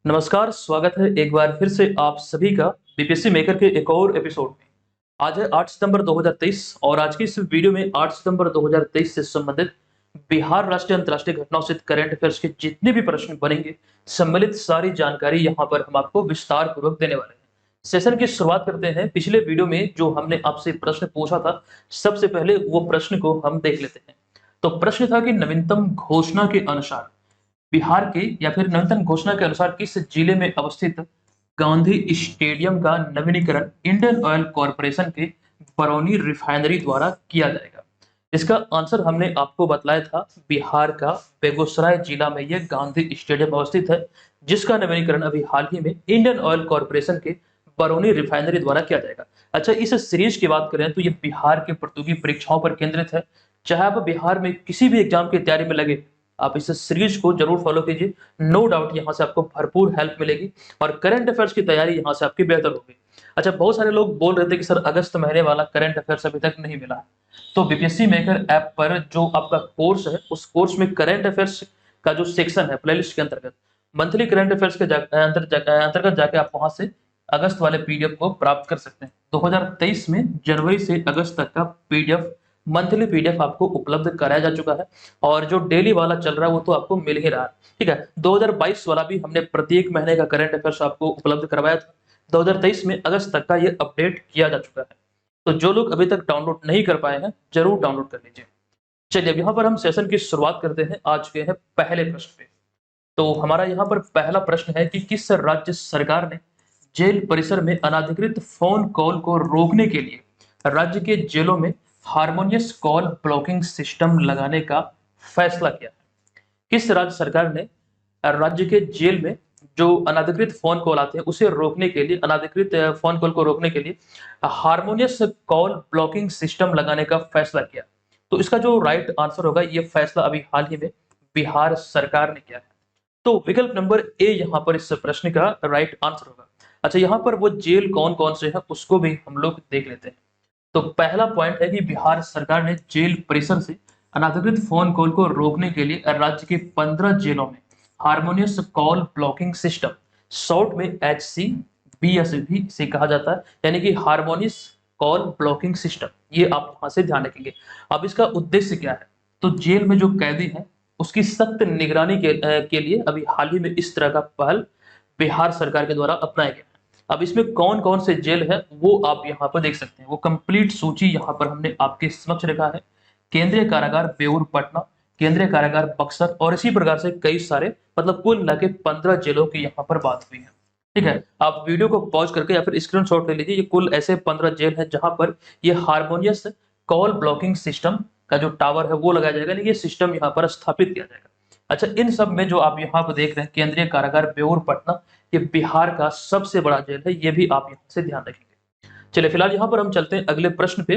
नमस्कार, स्वागत है एक बार फिर से आप सभी का बीपीएससी मेकर के एक और एपिसोड में। आज है 8 सितंबर 2023 और आज की इस वीडियो में 8 सितंबर 2023 से संबंधित बिहार राष्ट्रीय अंतर्राष्ट्रीय घटनाओं से करंट अफेयर्स के जितने भी प्रश्न बनेंगे, सम्मिलित सारी जानकारी यहाँ पर हम आपको विस्तार पूर्वक देने वाले हैं। सेशन की शुरुआत करते हैं। पिछले वीडियो में जो हमने आपसे प्रश्न पूछा था, सबसे पहले वो प्रश्न को हम देख लेते हैं। तो प्रश्न था कि नवीनतम घोषणा के अनुसार बिहार के या फिर नवीनतम घोषणा के अनुसार किस जिले में अवस्थित गांधी स्टेडियम का नवीनीकरण इंडियन ऑयल कॉरपोरेशन के बरौनी रिफाइनरी द्वारा किया जाएगा। इसका आंसर हमने आपको बतलाया था, बिहार का बेगूसराय जिला में यह गांधी स्टेडियम अवस्थित है, जिसका नवीनीकरण अभी हाल ही में इंडियन ऑयल कॉरपोरेशन के बरौनी रिफाइनरी द्वारा किया जाएगा। अच्छा, इस सीरीज की बात करें तो ये बिहार के प्रतियोगी परीक्षाओं पर केंद्रित है। चाहे आप बिहार में किसी भी एग्जाम की तैयारी में लगे, आप इस सीरीज को जरूर फॉलो कीजिए। नो डाउट यहाँ से आपको भरपूर हेल्प मिलेगी और करंट अफेयर्स की तैयारी यहाँ से आपकी बेहतर होगी। अच्छा, बहुत सारे लोग बोल रहे थे कि सर अगस्त महीने वाला करंट अफेयर्स अभी तक नहीं मिला। तो बीपीएससी मेकर ऐप पर जो आपका कोर्स है, उस कोर्स में करंट अफेयर्स का जो सेक्शन है प्लेलिस्ट के अंतर्गत मंथली करंट अफेयर्स के अंतर्गत जाके आप वहां से अगस्त वाले पीडीएफ को प्राप्त कर सकते हैं। 2023 में जनवरी से अगस्त तक का पीडीएफ, मंथली पीडीएफ आपको उपलब्ध कराया जा चुका है और जो डेली वाला चल रहा है वो तो आपको मिल ही रहा है। ठीक है, 2022 वाला भी हमने प्रत्येक महीने का करंट अफेयर्स आपको उपलब्ध करवाया था। 2023 में अगस्त तक का ये अपडेट किया जा चुका है। तो जो लोग अभी तक डाउनलोड नहीं कर पाए हैं, जरूर डाउनलोड कर लीजिए। चलिए, अब यहाँ पर हम सेशन की शुरुआत करते हैं। आज के हैं पहले प्रश्न पे। तो हमारा यहाँ पर पहला प्रश्न है कि किस राज्य सरकार ने जेल परिसर में अनाधिकृत फोन कॉल को रोकने के लिए राज्य के जेलों में हारमोनियस कॉल ब्लॉकिंग सिस्टम लगाने का फैसला किया है? किस राज्य सरकार ने राज्य के जेल में जो अनाधिकृत फोन कॉल आते हैं उसे रोकने के लिए, अनाधिकृत फोन कॉल को रोकने के लिए हारमोनियस कॉल ब्लॉकिंग सिस्टम लगाने का फैसला किया? तो इसका जो राइट आंसर होगा, ये फैसला अभी हाल ही में बिहार सरकार ने किया है। तो विकल्प नंबर ए यहाँ पर इस प्रश्न का राइट आंसर होगा। अच्छा, यहाँ पर वो जेल कौन कौन से हैं उसको भी हम लोग देख लेते हैं। तो पहला पॉइंट है कि बिहार सरकार ने जेल परिसर से अनाधिकृत फोन कॉल को रोकने के लिए राज्य के 15 जेलों में harmonious call blocking system, short में HCBS भी इसे कहा जाता है, यानी कि हारमोनियस कॉल ब्लॉकिंग सिस्टम, ये आप वहां से ध्यान रखेंगे। अब इसका उद्देश्य क्या है? तो जेल में जो कैदी है उसकी सख्त निगरानी के लिए अभी हाल ही में इस तरह का पहल बिहार सरकार के द्वारा अपनाया गया है। अब इसमें कौन कौन से जेल है वो आप यहाँ पर देख सकते हैं। वो कंप्लीट सूची यहाँ पर हमने आपके समक्ष रखा है। केंद्रीय कारागार बेऊर पटना, केंद्रीय कारागार बक्सर और इसी प्रकार से कई सारे, मतलब कुल मिला के 15 जेलों की यहाँ पर बात हुई है। ठीक है, आप वीडियो को पॉज करके या फिर स्क्रीनशॉट ले लीजिए। ये कुल ऐसे 15 जेल है जहां पर ये हारमोनियस कॉल ब्लॉकिंग सिस्टम का जो टावर है वो लगाया जाएगा, यानी ये सिस्टम यहाँ पर स्थापित किया जाएगा। अच्छा, इन सब में जो आप यहाँ पर देख रहे हैं केंद्रीय कारागार बेऊर पटना, ये बिहार का सबसे बड़ा जेल है, ये भी आप यहाँ से ध्यान रखेंगे। चलिए, फिलहाल यहाँ पर हम चलते हैं अगले प्रश्न पे।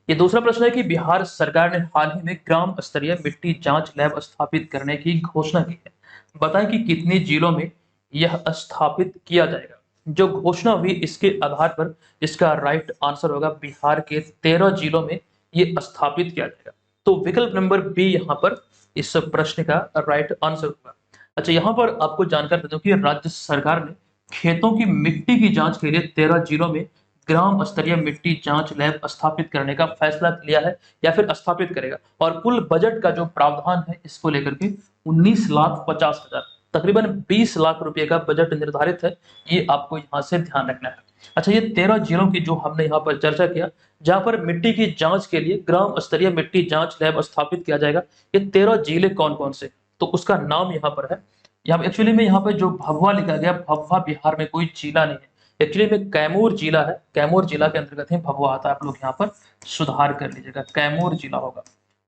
ये दूसरा प्रश्न है कि बिहार सरकार ने हाल ही में ग्राम स्तरीय मिट्टी जांच लैब स्थापित करने की घोषणा की है। बताएं कि कितने जिलों में यह स्थापित किया जाएगा? जो घोषणा हुई इसके आधार पर इसका राइट आंसर होगा बिहार के 13 जिलों में ये स्थापित किया जाएगा। तो विकल्प नंबर बी यहाँ पर इस प्रश्न का राइट आंसर होगा। अच्छा, यहाँ पर आपको जानकारी दे दूं कि राज्य सरकार ने खेतों की मिट्टी की जांच के लिए 13 जिलों में ग्राम स्तरीय मिट्टी जांच लैब स्थापित करने का फैसला लिया है या फिर स्थापित करेगा। और कुल बजट का जो प्रावधान है इसको लेकर के 19,50,000, तकरीबन 20 लाख रुपए का बजट निर्धारित है। ये आपको यहाँ से ध्यान रखना है। अच्छा, ये 13 जिलों की जो हमने यहाँ पर चर्चा किया, जहाँ पर मिट्टी की जांच के लिए ग्राम स्तरीय मिट्टी जांच लैब स्थापित किया जाएगा, ये 13 जिले कौन कौन से? तो उसका नाम यहाँ पर है। यहाँ एक्चुअली में यहाँ पे जो भभुआ लिखा गया, भभुआ बिहार में कोई जिला नहीं है। एक्चुअली में कैमूर जिला है, कैमूर जिला के अंतर्गत ही भभुआ आता है। आप लोग यहाँ पर सुधार कर लीजिएगा, कैमूर जिला होगा।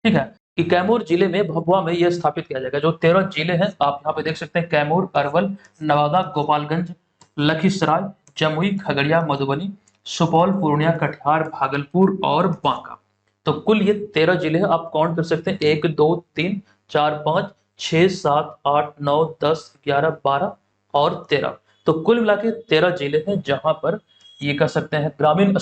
ठीक है, कि कैमूर जिले में, भभुआ में यह स्थापित किया जाएगा। जो 13 जिले हैं आप यहाँ पे देख सकते हैं, कैमूर, अरवल, नवादा, गोपालगंज, लखीसराय, जमुई, खगड़िया, मधुबनी, सुपौल, पूर्णिया, कटिहार, भागलपुर और बांका। तो कुल ये 13 जिले हैं। आप काउंट कर सकते हैं, 1 2 3 4 5 6 7 8 9 10 11 12 और 13। तो कुल मिला के 13 जिले हैं जहां पर ये कह सकते हैं ग्रामीण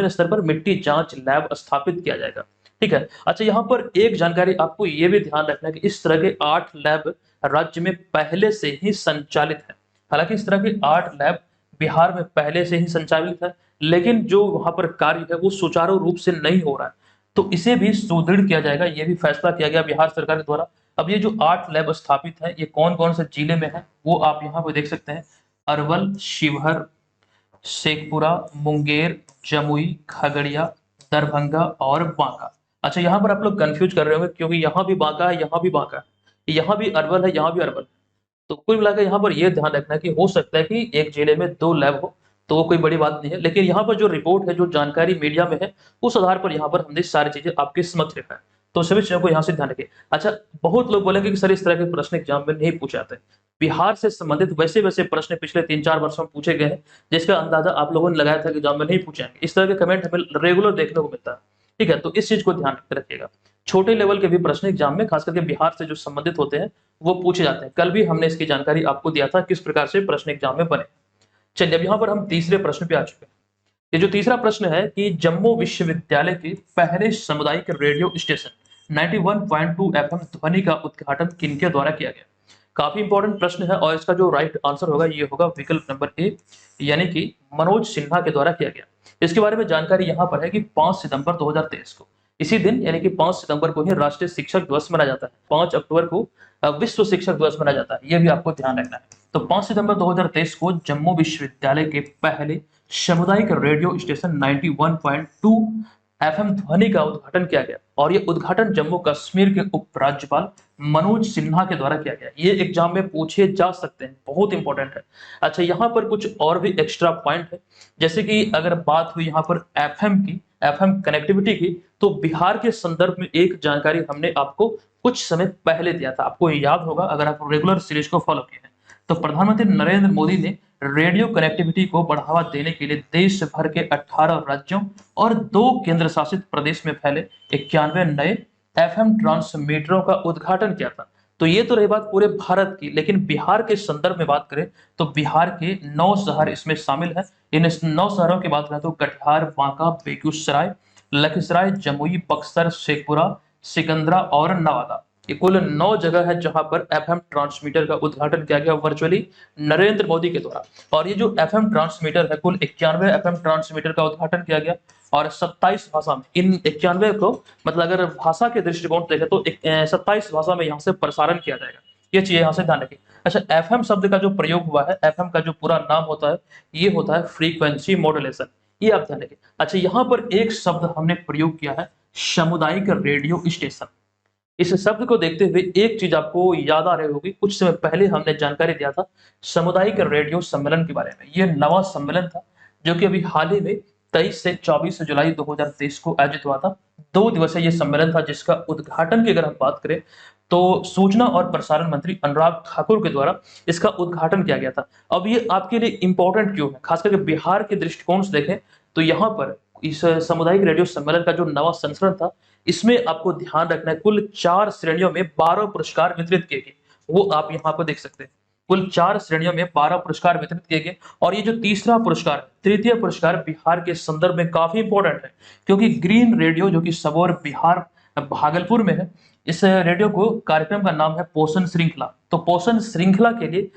स्तर पर मिट्टी जांच लैब स्थापित किया जाएगा। ठीक है। अच्छा, यहाँ पर एक जानकारी आपको ये भी ध्यान रखना है कि इस तरह के 8 लैब राज्य में पहले से ही संचालित है। हालांकि इस तरह के 8 लैब बिहार में पहले से ही संचालित है, लेकिन जो वहां पर कार्य है वो सुचारू रूप से नहीं हो रहा है, तो इसे भी सुदृढ़ किया जाएगा। ये भी फैसला किया गया बिहार सरकार के द्वारा। अब ये जो 8 लैब स्थापित है, ये कौन कौन से जिले में है वो आप यहाँ पे देख सकते हैं। अरवल, शिवहर, शेखपुरा, मुंगेर, जमुई, खगड़िया, दरभंगा और बांका। अच्छा, यहाँ पर आप लोग कंफ्यूज कर रहे होंगे क्योंकि यहाँ भी बांका है, यहाँ भी बांका है, यहाँ भी अरवल है, यहाँ भी अरवल है। तो कुल मिलाकर यहाँ पर यह ध्यान रखना है कि हो सकता है कि एक जिले में 2 लैब हो, तो वो कोई बड़ी बात नहीं है। लेकिन यहाँ पर जो रिपोर्ट है, जो जानकारी मीडिया में है, उस आधार पर यहाँ पर हमने सारी चीजें आपके समक्ष रखा है। तो सभी चीजों को यहाँ से ध्यान रखिए। अच्छा, बहुत लोग बोलेंगे कि सर इस तरह के प्रश्न एग्जाम में नहीं पूछे जाते। बिहार से संबंधित वैसे वैसे प्रश्न पिछले 3-4 वर्षों में पूछे गए हैं, जिसका अंदाजा आप लोगों ने लगाया था कि एग्जाम में नहीं पूछे जाएंगे। इस तरह के कमेंट हमें रेगुलर देखने को मिलता है। ठीक है, तो इस चीज को ध्यान रखिएगा। छोटे लेवल के भी प्रश्न एग्जाम में खास करके बिहार से जो संबंधित होते हैं वो पूछे जाते हैं। कल भी हमने इसकी जानकारी आपको दिया था किस प्रकार से प्रश्न एग्जाम में बने। चलिए, अब यहाँ पर हम तीसरे प्रश्न पे आ चुके हैं। ये जो तीसरा प्रश्न है कि जम्मू विश्वविद्यालय के पहले सामुदायिक रेडियो स्टेशन 91.2 एफएम ध्वनि का उद्घाटन किनके द्वारा किया गया। काफी इंपॉर्टेंट प्रश्न है और इसका जो राइट आंसर होगा ये होगा विकल्प नंबर ए, यानी कि मनोज सिन्हा के द्वारा किया गया। इसके बारे में जानकारी यहाँ पर है कि 5 सितंबर 2023 को, इसी दिन यानी कि 5 सितंबर को ही राष्ट्रीय शिक्षक दिवस मनाया जाता है। 5 अक्टूबर को विश्व शिक्षक दिवस मनाया जाता है, ये भी आपको ध्यान रखना है। तो 5 सितंबर 2023 को जम्मू विश्वविद्यालय के पहले सामुदायिक रेडियो स्टेशन 91.2 एफएम ध्वनि का उद्घाटन किया गया और ये उद्घाटन जम्मू कश्मीर के उपराज्यपाल मनोज सिन्हा के द्वारा किया गया। ये एग्जाम में पूछे जा सकते हैं, बहुत इंपॉर्टेंट है। अच्छा, यहाँ पर कुछ और भी एक्स्ट्रा पॉइंट है, जैसे कि अगर बात हुई यहाँ पर एफएम की, एफएम कनेक्टिविटी की, तो बिहार के संदर्भ में एक जानकारी हमने आपको कुछ समय पहले दिया था। आपको याद होगा अगर आप रेगुलर सीरीज को फॉलो किए हैं। तो प्रधानमंत्री नरेंद्र मोदी ने रेडियो कनेक्टिविटी को बढ़ावा देने के लिए देश भर के 18 राज्यों और 2 केंद्र शासित प्रदेश में फैले 91 नए एफएम ट्रांसमीटरों का उद्घाटन किया था। तो ये तो रही बात पूरे भारत की, लेकिन बिहार के संदर्भ में बात करें तो बिहार के 9 शहर इसमें शामिल है। इन 9 शहरों की बात करें तो कटिहार, बांका, बेगूसराय, लखीसराय, जमुई, बक्सर, शेखपुरा, सिकंदरा और नवादा। ये कुल 9 जगह है जहां पर एफएम ट्रांसमीटर का उद्घाटन किया गया वर्चुअली नरेंद्र मोदी के द्वारा। और ये जो एफएम ट्रांसमीटर है, कुल 91 एफएम ट्रांसमीटर का उद्घाटन किया गया और 27 भाषा में। इन 91 को मतलब अगर भाषा के दृष्टिकोण देखें तो 27 भाषा में यहाँ से प्रसारण किया जाएगा। ये चीज यहाँ से ध्यान रखिए। अच्छा, एफएम शब्द का जो प्रयोग हुआ है, एफएम का जो पूरा नाम होता है ये होता है फ्रीक्वेंसी मॉड्यूलेशन, ये आप ध्यान रखिए। अच्छा, यहाँ पर एक शब्द हमने प्रयोग किया है सामुदायिक रेडियो स्टेशन। इस शब्द को देखते हुए एक चीज आपको याद आ रही होगी, कुछ समय पहले हमने जानकारी दिया था सामुदायिक रेडियो सम्मेलन के बारे में। ये नवा सम्मेलन था जो कि अभी हाल ही में 23 से 24 जुलाई 2023 को आयोजित हुआ था। 2 दिवसीय ये सम्मेलन था जिसका उद्घाटन की अगर हम बात करें तो सूचना और प्रसारण मंत्री अनुराग ठाकुर के द्वारा इसका उद्घाटन किया गया था। अब ये आपके लिए इंपॉर्टेंट क्यों है, खास करके बिहार के दृष्टिकोण से देखें तो यहाँ पर इस सामुदायिक रेडियो सम्मेलन का जो नवा संस्करण था इसमें आपको ध्यान रखना है कुल 4 श्रेणियों में 12 पुरस्कार वितरित किए गए, वो आप यहाँ पर देख सकते हैं। कुल 4 श्रेणियों में 12 पुरस्कार वितरित किए गए और ये जो तीसरा पुरस्कार, तृतीय पुरस्कार बिहार के संदर्भ में काफी इंपॉर्टेंट है, क्योंकि ग्रीन रेडियो जो कि सबौर बिहार भागलपुर में है, इस रेडियो को कार्यक्रम का नाम है पोषण श्रृंखला। तो पोषण श्रृंखला के लिए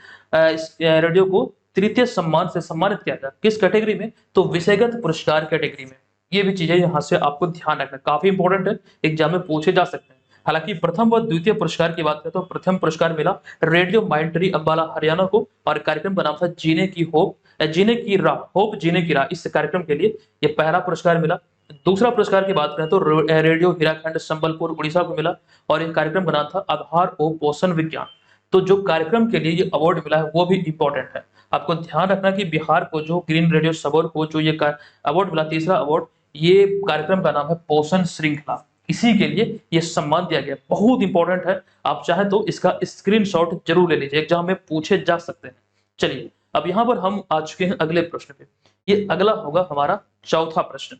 इस रेडियो को तृतीय सम्मान से सम्मानित किया गया। किस कैटेगरी में, तो विषयगत पुरस्कार कैटेगरी में। ये भी चीजें यहाँ से आपको ध्यान रखना, काफी इंपॉर्टेंट है, एग्जाम में पूछे जा सकते हैं। हालांकि प्रथम व द्वितीय पुरस्कार की बात करें तो प्रथम पुरस्कार मिला रेडियो माइंट्री अम्बाला हरियाणा को और कार्यक्रम का नाम था जीने की होप, जीने की राह, होप जीने की राह। इस कार्यक्रम के लिए ये पहला पुरस्कार मिला। दूसरा पुरस्कार की बात करें तो रेडियो हीराखंड संबलपुर उड़ीसा को मिला और ये कार्यक्रम का नाम था आधार ओ पोषण विज्ञान। तो जो कार्यक्रम के लिए ये अवार्ड मिला है वो भी इंपॉर्टेंट है। आपको ध्यान रखना कि बिहार को जो ग्रीन रेडियो सबौर को जो ये अवार्ड मिला, तीसरा अवार्ड, ये कार्यक्रम का नाम है पोषण श्रृंखला, इसी के लिए ये सम्मान दिया गया। बहुत इंपॉर्टेंट है, आप चाहे तो इसका स्क्रीनशॉट जरूर ले लीजिए, एग्जाम में पूछे जा सकते हैं। चलिए, अब यहाँ पर हम आ चुके हैं अगले प्रश्न पे। ये अगला होगा हमारा चौथा प्रश्न।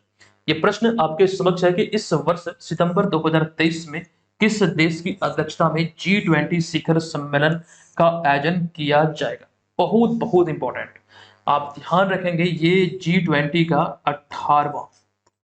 ये प्रश्न आपके समक्ष है कि इस वर्ष सितंबर 2023 में किस देश की अध्यक्षता में G20 शिखर सम्मेलन का आयोजन किया जाएगा। बहुत बहुत इंपॉर्टेंट, आप ध्यान रखेंगे ये G20 का 18वां,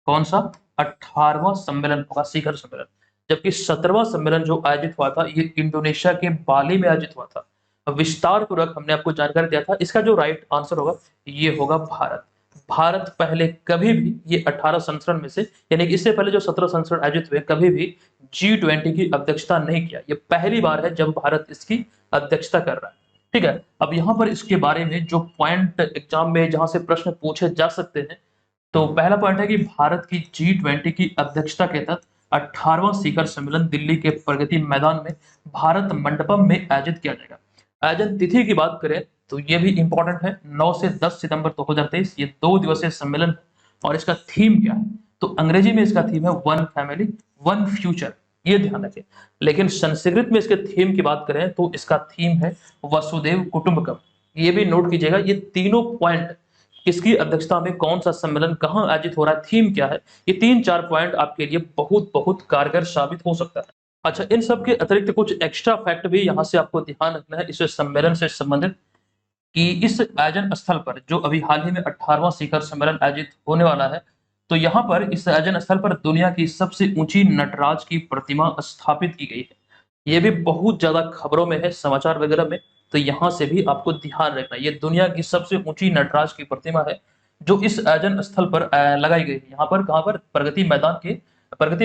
कौन सा, 18वां सम्मेलन होगा, शिखर सम्मेलन। जबकि 17वां सम्मेलन जो आयोजित हुआ था ये इंडोनेशिया के बाली में आयोजित हुआ था। विस्तार पूर्वक हमने आपको जानकारी दिया था, इसका जो राइट आंसर होगा ये होगा भारत। भारत पहले कभी भी ये 18 संस्करण में से, यानी कि इससे पहले जो 17 संस्करण आयोजित हुए, कभी भी G20 की अध्यक्षता नहीं किया। ये पहली बार है जब भारत इसकी अध्यक्षता कर रहा है। ठीक है, अब यहाँ पर इसके बारे में जो पॉइंट एग्जाम में जहां से प्रश्न पूछे जा सकते हैं, तो पहला पॉइंट है कि भारत की G20 की अध्यक्षता के तहत 18वां शिखर सम्मेलन दिल्ली के प्रगति मैदान में भारत मंडपम में आयोजित किया जाएगा। आयोजन तिथि की बात करें तो ये भी इंपॉर्टेंट है, 9 से 10 सितंबर 2023, ये 2 दिवसीय सम्मेलन है। और इसका थीम क्या है, तो अंग्रेजी में इसका थीम है वन फैमिली वन फ्यूचर, ये ध्यान रखें। लेकिन संस्कृत में इसके थीम की बात करें तो इसका थीम है वसुदेव कुटुंबकम। ये भी नोट कीजिएगा, ये तीनों पॉइंट, किसकी अध्यक्षता में कौन सा सम्मेलन कहाँ आयोजित हो रहा है, थीम क्या है, ये 3-4 पॉइंट आपके लिए बहुत बहुत कारगर साबित हो सकता है। अच्छा, इन सब के अतिरिक्त कुछ एक्स्ट्रा फैक्ट भी यहाँ से आपको ध्यान रखना है इस सम्मेलन से संबंधित, कि इस आयोजन स्थल पर जो अभी हाल ही में 18वां शिखर सम्मेलन आयोजित होने वाला है, तो यहाँ पर इस आयोजन स्थल पर दुनिया की सबसे ऊंची नटराज की प्रतिमा स्थापित की गई है। ये भी बहुत ज्यादा खबरों में है, समाचार वगैरह में, तो यहाँ से भी आपको ध्यान रखना है। ये दुनिया की सबसे ऊंची नटराज की प्रतिमा है जो इस आयोजन स्थल पर लगाई गई है। यहाँ पर कहाँ पर, प्रगति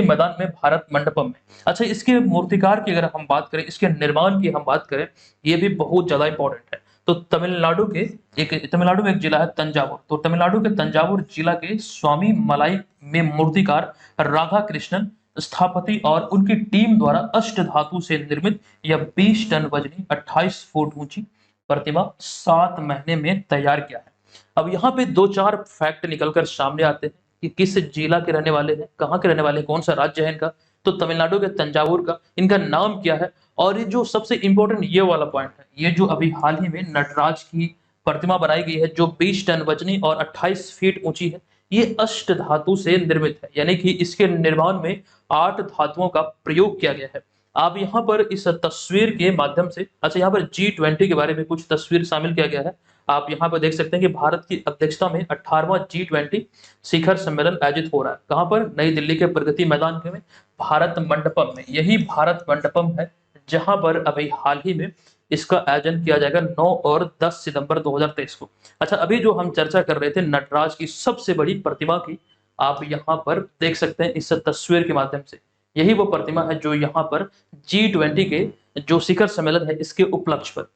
मैदान में, भारत मंडपम में। अच्छा, इसके मूर्तिकार की अगर हम बात करें, इसके निर्माण की हम बात करें, ये भी बहुत ज्यादा इंपॉर्टेंट है। तो तमिलनाडु में एक जिला है तंजावुर, तो तमिलनाडु के तंजावुर जिला के स्वामी मलाई में मूर्तिकार राधा कृष्णन स्थापति और उनकी टीम द्वारा अष्ट धातु से निर्मित यह 20 टन वजनी 28 फुट ऊंची प्रतिमा 7 महीने में तैयार किया है। अब यहाँ पे 2-4 फैक्ट निकलकर सामने आते हैं कि किस जिला के रहने वाले हैं, कहाँ के रहने वाले हैं, कौन सा राज्य है इनका, तो तमिलनाडु के तंजावुर का, इनका नाम क्या है, और ये जो सबसे इंपॉर्टेंट ये वाला पॉइंट है, ये जो अभी हाल ही में नटराज की प्रतिमा बनाई गई है जो 20 टन वजनी और 28 फीट ऊंची है, ये अष्ट धातु से निर्मित है, यानी कि इसके निर्माण में 8 धातुओं का प्रयोग किया गया है। आप यहाँ पर इस तस्वीर के माध्यम से, अच्छा यहाँ पर G20 के बारे में कुछ तस्वीर शामिल किया गया है। आप यहाँ पर देख सकते हैं कि भारत की अध्यक्षता में 18वां G20 शिखर सम्मेलन आयोजित हो रहा है। कहाँ पर, नई दिल्ली के प्रगति मैदान में, भारत मंडपम में। यही भारत मंडपम है जहां पर अभी हाल ही में इसका आयोजन किया जाएगा 9 और 10 सितंबर 2023 को। अच्छा, अभी जो हम चर्चा कर रहे थे नटराज की सबसे बड़ी प्रतिमा की, आप यहाँ पर देख सकते हैं इस तस्वीर के माध्यम से, यही वो प्रतिमा है जो यहाँ पर G20 के जो शिखर सम्मेलन है इसके उपलक्ष्य पर,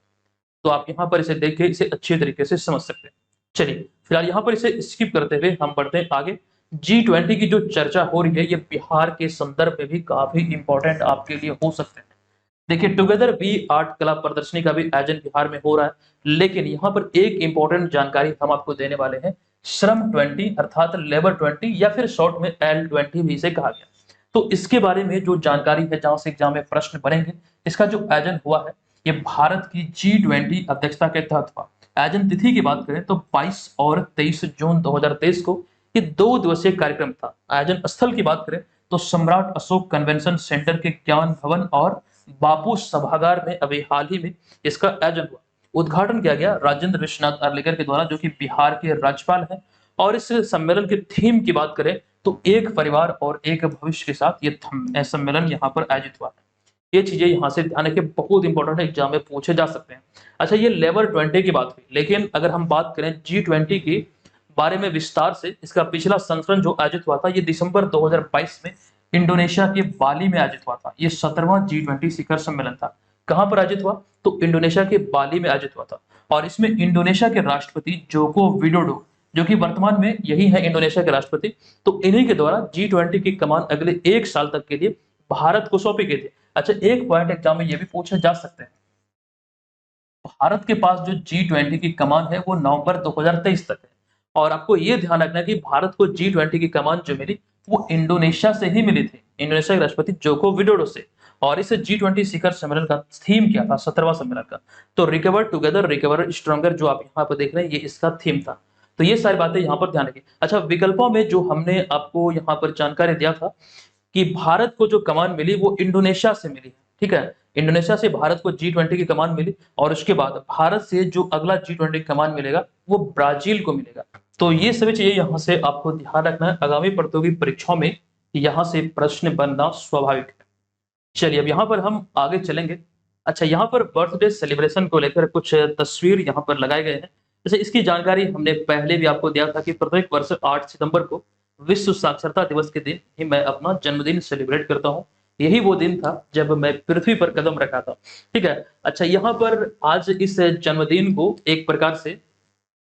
तो आप यहाँ पर इसे देख के इसे अच्छे तरीके से समझ सकते हैं। चलिए फिलहाल यहाँ पर इसे स्किप करते हुए हम बढ़ते हैं आगे। G20 की जो चर्चा हो रही है ये बिहार के संदर्भ में भी काफी इंपॉर्टेंट आपके लिए हो सकते हैं। देखिए, टुगेदर वी आर्ट कला प्रदर्शनी का भी आयोजन बिहार में हो रहा है, लेकिन यहाँ पर एक इंपॉर्टेंट जानकारी हम आपको देने वाले हैं, श्रम 20 अर्थात लेबर 20 या फिर शॉर्ट में L20 भी इसे कहा गया। तो इसके बारे में जो जानकारी है, जहां से एग्जाम में प्रश्न बनेंगे, इसका जो आयोजन हुआ है ये भारत की G20 अध्यक्षता के तहत हुआ। आयोजन तिथि की बात करें तो 22 और 23 जून 2023 को ये 2 दिवसीय कार्यक्रम था। आयोजन स्थल की बात करें तो सम्राट अशोक कन्वेंशन सेंटर के ज्ञान भवन और बापू सभागार में अभी हाल ही में इसका आयोजन हुआ। उद्घाटन किया गया राजेंद्र विश्वनाथ अर्लेकर के द्वारा, जो कि बिहार के राज्यपाल हैं। और इस सम्मेलन के थीम की बात करें तो एक परिवार और एक भविष्य के साथ ये सम्मेलन यहाँ पर आयोजित हुआ है। ये चीजें यहाँ से ध्यान रखें, बहुत इंपॉर्टेंट है, एग्जाम में पूछे जा सकते हैं। अच्छा, ये लेबर 20 की बात हुई, लेकिन अगर हम बात करें G20 के बारे में विस्तार से, इसका पिछला संस्करण जो आयोजित हुआ था ये दिसंबर 2022 में इंडोनेशिया के बाली में आयोजित हुआ था। ये 17वां G20 शिखर सम्मेलन था। कहां पर आयोजित हुआ, तो इंडोनेशिया के बाली में आयोजित हुआ था। और इसमें इंडोनेशिया के राष्ट्रपति जोको विडोडो, जो कि वर्तमान में यही है इंडोनेशिया के राष्ट्रपति, तो इन्हीं के द्वारा G20 की कमान अगले 1 साल तक के लिए भारत को सौंपी गई थी। अच्छा, एक पॉइंट एग्जाम में ये भी पूछे जा सकते हैं, भारत के पास जो G20 की कमान है वो नवंबर 2023 तक है। और आपको ये ध्यान रखना है कि भारत को G20 की कमान जो मिली वो इंडोनेशिया से ही मिली थी, इंडोनेशिया के राष्ट्रपति जोको विडोडो से। और इस G20 शिखर सम्मेलन का थीम क्या था, 17वां सम्मेलन का, तो रिकवर टुगेदर रिकवर स्ट्रॉन्गर, जो आप यहाँ पर देख रहे हैं ये इसका थीम था। तो ये सारी बातें यहाँ पर ध्यान रखिए। अच्छा, विकल्पों में जो हमने आपको यहाँ पर जानकारी दिया था कि भारत को जो कमान मिली वो इंडोनेशिया से मिली, ठीक है, इंडोनेशिया से भारत को G20 की कमान मिली। और उसके बाद भारत से जो अगला G20 की कमान मिलेगा वो ब्राजील को मिलेगा। तो ये सभी चीजें यहाँ से आपको ध्यान रखना है, आगामी प्रतियोगी परीक्षाओं में यहाँ से प्रश्न बनना स्वाभाविक है। चलिए अब यहाँ पर हम आगे चलेंगे। अच्छा, यहाँ पर बर्थडे सेलिब्रेशन को लेकर कुछ तस्वीर यहाँ पर लगाए गए हैं। जैसे इसकी जानकारी हमने पहले भी आपको दिया था कि प्रत्येक वर्ष 8 सितंबर को विश्व साक्षरता दिवस के दिन ही मैं अपना जन्मदिन सेलिब्रेट करता हूँ। यही वो दिन था जब मैं पृथ्वी पर कदम रखा था। ठीक है। अच्छा, यहाँ पर आज इस जन्मदिन को एक प्रकार से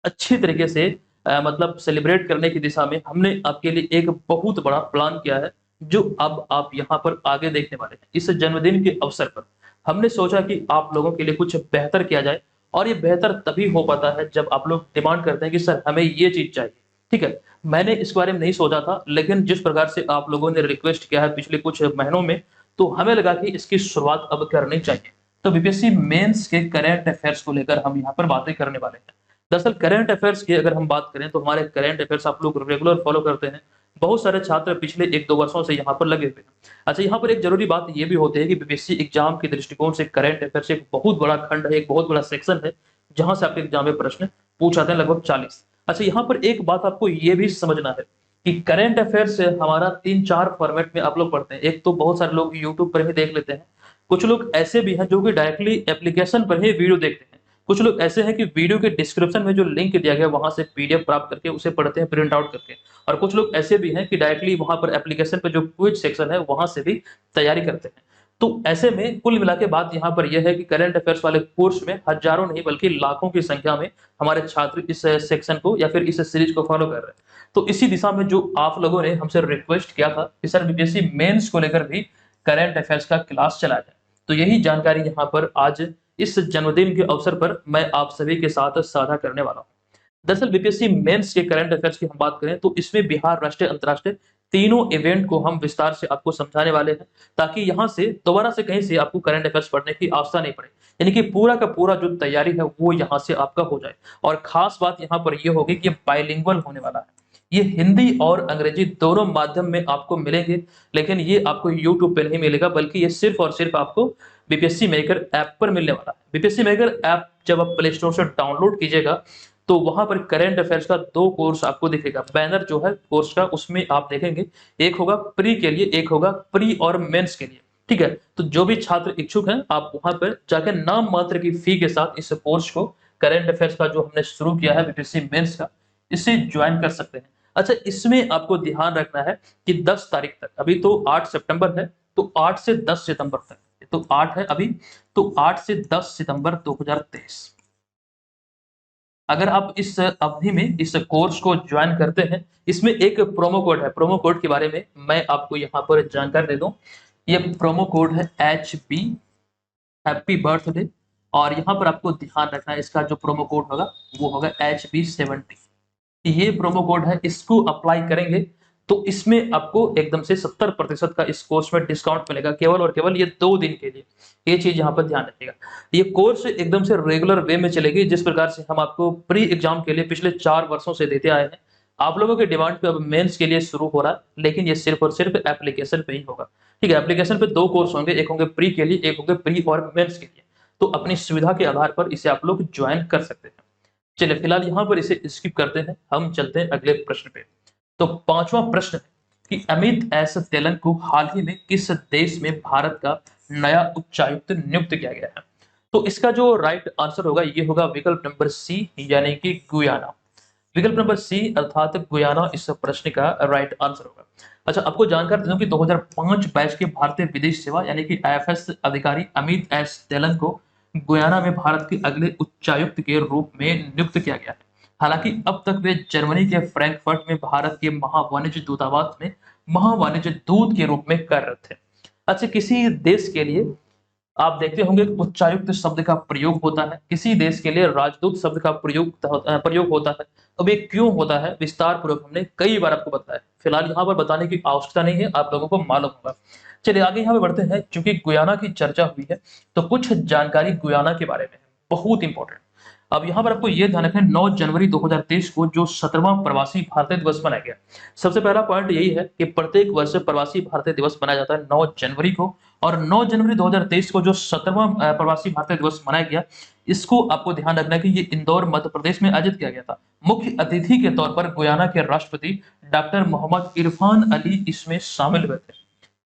अच्छी तरीके से मतलब सेलिब्रेट करने की दिशा में हमने आपके लिए एक बहुत बड़ा प्लान किया है, जो अब आप यहाँ पर आगे देखने वाले हैं। इस जन्मदिन के अवसर पर हमने सोचा कि आप लोगों के लिए कुछ बेहतर किया जाए, और ये बेहतर तभी हो पाता है जब आप लोग डिमांड करते हैं कि सर हमें ये चीज चाहिए। ठीक है। मैंने इस बारे में नहीं सोचा था, लेकिन जिस प्रकार से आप लोगों ने रिक्वेस्ट किया है पिछले कुछ महीनों में, तो हमें लगा कि इसकी शुरुआत अब करनी चाहिए। तो बीपीएससी मेंस के करंट अफेयर्स को लेकर हम यहाँ पर बातें करने वाले हैं। दरअसल करंट अफेयर्स की अगर हम बात करें तो हमारे करंट अफेयर्स आप लोग रेगुलर फॉलो करते हैं। बहुत सारे छात्र पिछले 1-2 वर्षों से यहाँ पर लगे हुए हैं। अच्छा, यहाँ पर एक जरूरी बात ये भी होती है कि बीपीएससी एग्जाम के दृष्टिकोण से करंट अफेयर्स एक बहुत बड़ा खंड है, एक बहुत बड़ा सेक्शन है, जहां से आपके एग्जाम में प्रश्न पूछ आते हैं, लगभग 40। अच्छा, यहाँ पर एक बात आपको ये भी समझना है कि करंट अफेयर्स हमारा 3-4 फॉर्मेट में आप लोग पढ़ते हैं। एक तो बहुत सारे लोग यूट्यूब पर ही देख लेते हैं, कुछ लोग ऐसे भी हैं जो कि डायरेक्टली एप्लीकेशन पर ही वीडियो देखते हैं, कुछ लोग ऐसे हैं कि वीडियो के डिस्क्रिप्शन में जो लिंक दिया गया वहां से पीडीएफ प्राप्त करके उसे पढ़ते हैं प्रिंट आउट करके, और कुछ लोग ऐसे भी हैं कि डायरेक्टली वहां पर एप्लीकेशन पे जो क्विज सेक्शन है वहां से भी तैयारी करते हैं। तो ऐसे में कुल मिला के बात यहाँ पर यह है कि करंट अफेयर्स वाले कोर्स में हजारों नहीं बल्कि लाखों की संख्या में हमारे छात्र इस सेक्शन को या फिर इस सीरीज को फॉलो कर रहे हैं। तो इसी दिशा में जो आप लोगों ने हमसे रिक्वेस्ट किया था कि सर बीपीएससी मेंस को लेकर भी करंट अफेयर्स का क्लास चला जाए, तो यही जानकारी यहाँ पर आज इस जन्मदिन के अवसर पर मैं आप सभी के साथ साझा करने वाला हूँ। दरअसल बीपीएससी मेंस के करंट अफेयर्स की हम बात करें तो इसमें बिहार, राष्ट्रीय, अंतर्राष्ट्रीय तीनों इवेंट को हम विस्तार से आपको समझाने वाले हैं, ताकि यहाँ से दोबारा से कहीं से आपको करंट अफेयर्स पढ़ने की आवश्यकता नहीं पड़े। यानी कि पूरा का पूरा जो तैयारी है वो यहाँ से आपका हो जाए। और खास बात यहाँ पर ये होगी कि बाइलिंगुअल होने वाला है। ये हिंदी और अंग्रेजी दोनों माध्यम में आपको मिलेंगे, लेकिन ये आपको यूट्यूब पे नहीं मिलेगा, बल्कि ये सिर्फ और सिर्फ आपको बीपीएससी मेकर ऐप पर मिलने वाला है। बीपीएससी मेकर ऐप जब आप प्ले स्टोर से डाउनलोड कीजिएगा तो वहां पर करंट अफेयर्स का 2 कोर्स आपको दिखेगा। बैनर जो है कोर्स का उसमें आप देखेंगे, एक होगा प्री के लिए, एक होगा प्री और मेंस के लिए। ठीक है। तो जो भी छात्र इच्छुक हैं आप वहां पर जाकर नाम मात्र की फी के साथ इस कोर्स को, करंट अफेयर्स का जो हमने शुरू किया है बीपीएससी मेंस का, इसे ज्वाइन कर सकते हैं। अच्छा, इसमें आपको ध्यान रखना है कि 10 तारीख तक, अभी तो 8 सितंबर है, तो 8 से 10 सितंबर तक, तो 8 है अभी, तो 8 से 10 सितंबर 2023 अगर आप इस अवधि में इस कोर्स को ज्वाइन करते हैं, इसमें एक प्रोमो कोड है। प्रोमो कोड के बारे में मैं आपको यहाँ पर जानकारी दे दूं। ये प्रोमो कोड है HB, हैप्पी बर्थडे, और यहाँ पर आपको ध्यान रखना है इसका जो प्रोमो कोड होगा वो होगा HB70। ये प्रोमो कोड है, इसको अप्लाई करेंगे तो इसमें आपको एकदम से 70% का इस कोर्स में डिस्काउंट मिलेगा, केवल और केवल ये 2 दिन के लिए। ये चीज यहाँ पर ध्यान रखिएगा। ये कोर्स एकदम से रेगुलर वे में चलेगी, जिस प्रकार से हम आपको प्री एग्जाम के लिए पिछले 4 वर्षों से देते आए हैं। आप लोगों के डिमांड पे अब मेंस के लिए शुरू हो रहा है, लेकिन ये सिर्फ और सिर्फ एप्लीकेशन पे ही होगा। ठीक है। एप्लीकेशन पे 2 कोर्स होंगे, एक होंगे प्री के लिए, एक होंगे प्री और मेंस के लिए। तो अपनी सुविधा के आधार पर इसे आप लोग ज्वाइन कर सकते हैं। चलिए फिलहाल यहाँ पर इसे स्किप करते हैं, हम चलते हैं अगले प्रश्न पे। तो 5वां प्रश्न है कि अमित एस तेलन को हाल ही में किस देश में भारत का नया उच्चायुक्त नियुक्त किया गया है? तो इसका जो राइट आंसर होगा ये होगा विकल्प नंबर सी, यानी कि गुयाना। विकल्प नंबर सी अर्थात गुयाना इस प्रश्न का राइट आंसर होगा। अच्छा, आपको जानकारी दे दूं कि 2005 बैच के भारतीय विदेश सेवा यानी कि आईएफएस अधिकारी अमित एस तेलन को गुयाना में भारत के अगले उच्चायुक्त के रूप में नियुक्त किया गया है। हालांकि अब तक वे जर्मनी के फ्रैंकफर्ट में भारत के महावाणिज्य दूतावास में महावाणिज्य दूत के रूप में कार्यरत थे। अच्छा, किसी देश के लिए आप देखते होंगे उच्चायुक्त शब्द का प्रयोग होता है, किसी देश के लिए राजदूत शब्द का प्रयोग होता है। अब ये क्यों होता है विस्तार पूर्वक हमने कई बार आपको बताया, फिलहाल यहाँ पर बताने की आवश्यकता नहीं है, आप लोगों को मालूम होगा। चलिए आगे यहाँ पे बढ़ते हैं। चूंकि गुयाना की चर्चा हुई है तो कुछ जानकारी गुयाना के बारे में है, बहुत इंपॉर्टेंट। अब यहाँ पर आपको ये ध्यान रखना है 9 जनवरी 2023 को जो 17वां प्रवासी भारतीय दिवस मनाया गया। सबसे पहला पॉइंट यही है कि प्रत्येक वर्ष प्रवासी भारतीय दिवस मनाया जाता है 9 जनवरी को, और 9 जनवरी 2023 को जो 17वां प्रवासी भारतीय दिवस मनाया गया, इसको आपको ध्यान रखना है कि ये इंदौर मध्य प्रदेश में आयोजित किया गया था। मुख्य अतिथि के तौर पर गुयाना के राष्ट्रपति डॉक्टर मोहम्मद इरफान अली इसमें शामिल हुए थे।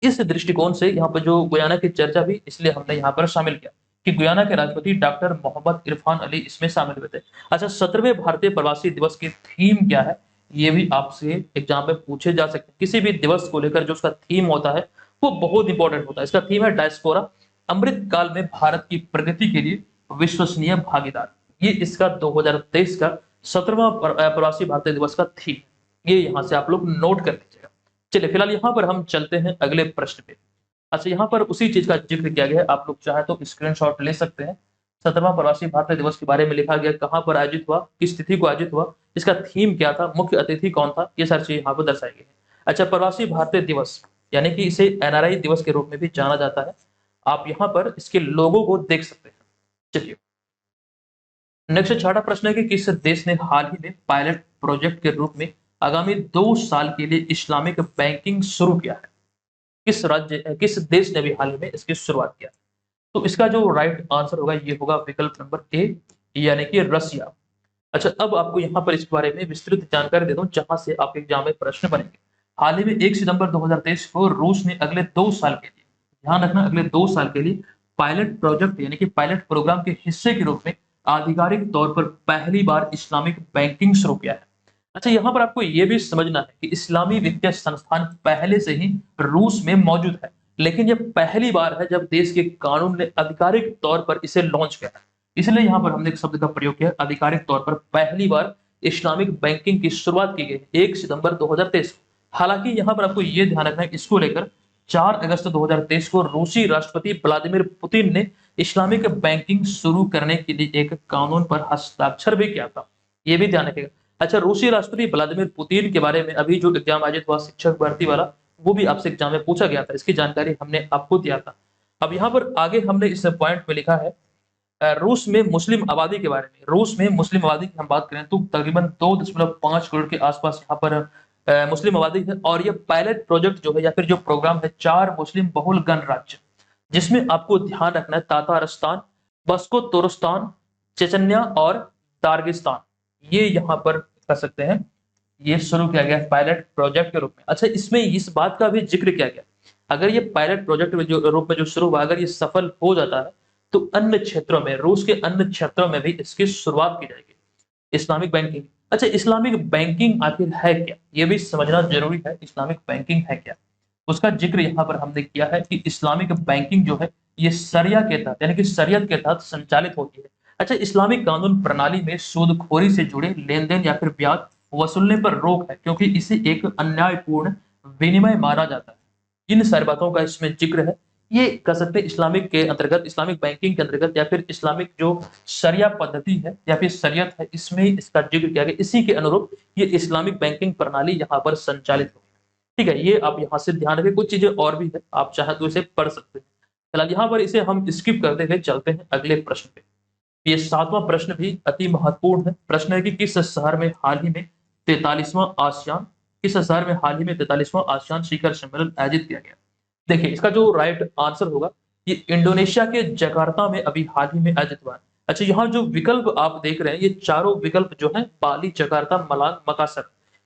इस दृष्टिकोण से यहाँ पर जो गुयाना की चर्चा भी इसलिए हमने यहाँ पर शामिल किया कि गुयाना के राष्ट्रपति डॉक्टर मोहम्मद इरफान अली इसमें शामिल हुए थे। अच्छा, 17वें भारतीय प्रवासी दिवस की थीम क्या है, ये भी आपसे एग्जाम में पूछे जा सकते हैं। किसी भी दिवस को लेकर जो उसका थीम होता है वो बहुत इंपॉर्टेंट होता है। इसका थीम है डायस्पोरा, अमृत काल में भारत की प्रगति के लिए विश्वसनीय भागीदार। ये इसका 2023 का 17वां प्रवासी भारतीय दिवस का थीम, ये यहाँ से आप लोग नोट कर लीजिएगा। चलिए फिलहाल यहाँ पर हम चलते हैं अगले प्रश्न पे। अच्छा, यहाँ पर उसी चीज का जिक्र किया गया है, आप लोग चाहे तो स्क्रीनशॉट ले सकते हैं। 17वां प्रवासी भारतीय दिवस के बारे में लिखा गया, कहाँ पर आयोजित हुआ, किस तिथि को आयोजित हुआ, इसका थीम क्या था, मुख्य अतिथि कौन था, ये सारी चीजें यहाँ पर दर्शाई गई है। अच्छा, प्रवासी भारतीय दिवस यानी कि इसे एनआरआई दिवस के रूप में भी जाना जाता है। आप यहाँ पर इसके लोगों को देख सकते हैं। चलिए नेक्स्ट छठा प्रश्न है कि किस देश ने हाल ही में पायलट प्रोजेक्ट के रूप में आगामी 2 साल के लिए इस्लामिक बैंकिंग शुरू किया है। किस देश ने भी हाल ही में इसकी शुरुआत किया। तो इसका जो राइट आंसर होगा ये होगा विकल्प नंबर ए, यानी कि रसिया। अच्छा, अब आपको यहाँ पर इस बारे में विस्तृत जानकारी दे दूं जहां से आपके एग्जाम में प्रश्न बनेंगे। हाल ही में 1 सितंबर 2023 को रूस ने अगले 2 साल के लिए, ध्यान रखना, अगले 2 साल के लिए पायलट प्रोजेक्ट यानी कि पायलट प्रोग्राम के हिस्से के रूप में आधिकारिक तौर पर पहली बार इस्लामिक बैंकिंग शुरू किया है। अच्छा, यहाँ पर आपको ये भी समझना है कि इस्लामी वित्तीय संस्थान पहले से ही रूस में मौजूद है, लेकिन यह पहली बार है जब देश के कानून ने आधिकारिक तौर पर इसे लॉन्च किया है। इसलिए यहाँ पर हमने एक शब्द का प्रयोग किया, आधिकारिक तौर पर पहली बार इस्लामिक बैंकिंग की शुरुआत की गई 1 सितंबर 2023। हालांकि यहाँ पर आपको ये ध्यान रखना है, इसको लेकर 4 अगस्त 2023 को रूसी राष्ट्रपति व्लादिमीर पुतिन ने इस्लामिक बैंकिंग शुरू करने के लिए एक कानून पर हस्ताक्षर भी किया था, ये भी ध्यान रखिएगा। अच्छा, रूसी राष्ट्रपति व्लादिमीर पुतिन के बारे में अभी जो एग्जाम आयोजित हुआ शिक्षक भर्ती वाला, वो भी आपसे एग्जाम में पूछा गया था, इसकी जानकारी हमने आपको दिया था। अब यहाँ पर आगे हमने इस पॉइंट में लिखा है रूस में मुस्लिम आबादी के बारे में। रूस में मुस्लिम आबादी की हम बात करें तो तकरीबन 2.5 करोड़ के आसपास यहाँ पर मुस्लिम आबादी है, और ये पायलट प्रोजेक्ट जो है या फिर जो प्रोग्राम है 4 मुस्लिम बहुल गणराज्य, जिसमें आपको ध्यान रखना है तातारस्तान, बस्कोतोरस्तान, चेचन्या और दागिस्तान, ये यहाँ पर कर सकते हैं, ये शुरू किया गया पायलट प्रोजेक्ट के रूप में। अच्छा, इसमें इस बात का भी जिक्र किया गया, अगर ये पायलट प्रोजेक्ट में जो रूप में जो शुरू हुआ, अगर ये सफल हो जाता है तो अन्य क्षेत्रों में, रूस के अन्य क्षेत्रों में भी इसकी शुरुआत की जाएगी इस्लामिक बैंकिंग। अच्छा, इस्लामिक बैंकिंग आखिर है क्या, ये भी समझना जरूरी है। इस्लामिक बैंकिंग है क्या, उसका जिक्र यहाँ पर हमने किया है कि इस्लामिक बैंकिंग जो है ये शरिया के तहत यानी कि शरीयत के तहत संचालित होती है। अच्छा, इस्लामिक कानून प्रणाली में सूदखोरी से जुड़े लेन देन या फिर ब्याज वसूलने पर रोक है, क्योंकि इसे एक अन्यायपूर्ण विनिमय माना जाता है। इन सारी बातों का इसमें जिक्र है। ये कह सकते हैं इस्लामिक के अंतर्गत, इस्लामिक बैंकिंग के अंतर्गत या फिर इस्लामिक जो शरिया पद्धति है या फिर शरीयत है, इसमें इसका जिक्र किया गया। इसी के अनुरूप ये इस्लामिक बैंकिंग प्रणाली यहाँ पर संचालित होगी। ठीक है, ये आप यहाँ से ध्यान रखें। कुछ चीजें और भी है, आप चाहे तो इसे पढ़ सकते हैं। फिलहाल यहाँ पर इसे हम स्किप करते हुए चलते हैं अगले प्रश्न पे। ये 7वां प्रश्न भी अति महत्वपूर्ण है। प्रश्न है कि किस शहर में हाल ही में 43वां आसियान किस शहर में हाल ही में 43वां आसियान शिखर सम्मेलन आयोजित किया गया। देखिए, इसका जो राइट आंसर होगा ये इंडोनेशिया के जकार्ता में अभी हाल ही में आयोजित हुआ है। अच्छा, यहाँ जो विकल्प आप देख रहे हैं, ये चारों विकल्प जो है बाली, जकार्ता, मलान, मकासर,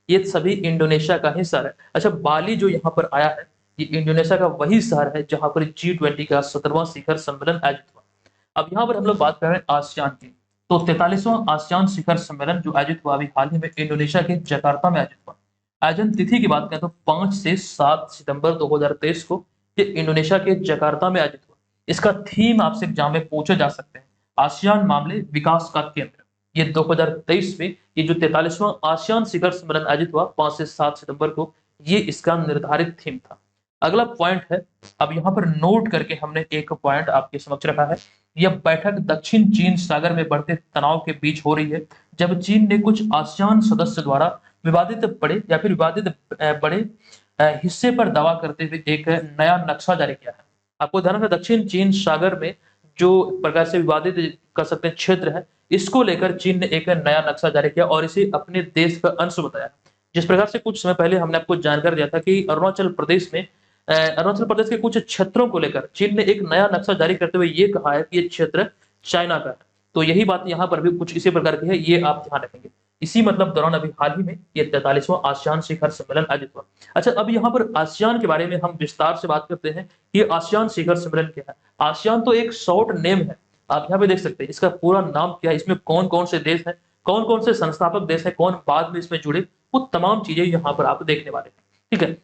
ये सभी इंडोनेशिया का ही शहर है। अच्छा, बाली जो यहाँ पर आया है ये इंडोनेशिया का वही शहर है जहां पर G20 का 17वां शिखर सम्मेलन आयोजित हुआ। अब यहाँ पर हम लोग बात कर रहे हैं आसियान की, तो 43वां आसियान शिखर सम्मेलन जो आयोजित हुआ अभी हाल ही में इंडोनेशिया के जकार्ता में आयोजित हुआ। आयोजन तिथि की बात करें तो 5 से 7 सितंबर 2023 को ये इंडोनेशिया के जकार्ता में आयोजित हुआ। इसका थीम आपसे एग्जाम में पूछे जा सकते हैं, आसियान मामले विकास का केंद्र। ये 2023 में ये जो 43वां आसियान शिखर सम्मेलन आयोजित हुआ 5 से 7 सितंबर को, ये इसका निर्धारित थीम था। अगला पॉइंट है, अब यहाँ पर नोट करके हमने एक पॉइंट आपके समक्ष रखा है। यह बैठक दक्षिण चीन सागर में बढ़ते तनाव के बीच हो रही है, जब चीन ने कुछ आसियान सदस्य द्वारा विवादित बड़े या फिर विवादित बड़े हिस्से पर दावा करते हुए एक नया नक्शा जारी किया है। आपको ध्यान रखना, दक्षिण चीन सागर में जो प्रकार से विवादित कर सकते हैं क्षेत्र है, इसको लेकर चीन ने एक नया नक्शा जारी किया और इसे अपने देश का अंश बताया। जिस प्रकार से कुछ समय पहले हमने आपको जानकारी दिया था कि अरुणाचल प्रदेश के कुछ क्षेत्रों को लेकर चीन ने एक नया नक्शा जारी करते हुए ये कहा है कि ये क्षेत्र चाइना का है। तो यही बात यहाँ पर भी कुछ इसी प्रकार की है, ये आप ध्यान रखेंगे। इसी मतलब दौरान अभी हाल ही में ये 43वां आसियान शिखर सम्मेलन आयोजित हुआ। अच्छा, अब यहाँ पर आसियान के बारे में हम विस्तार से बात करते हैं कि आसियान शिखर सम्मेलन क्या है। आसियान तो एक शॉर्ट नेम है, आप यहाँ पे देख सकते हैं इसका पूरा नाम क्या है, इसमें कौन कौन से देश हैं, कौन कौन से संस्थापक देश हैं, कौन बाद में इसमें जुड़े, वो तमाम चीजें यहाँ पर आप देखने वाले हैं। ठीक है,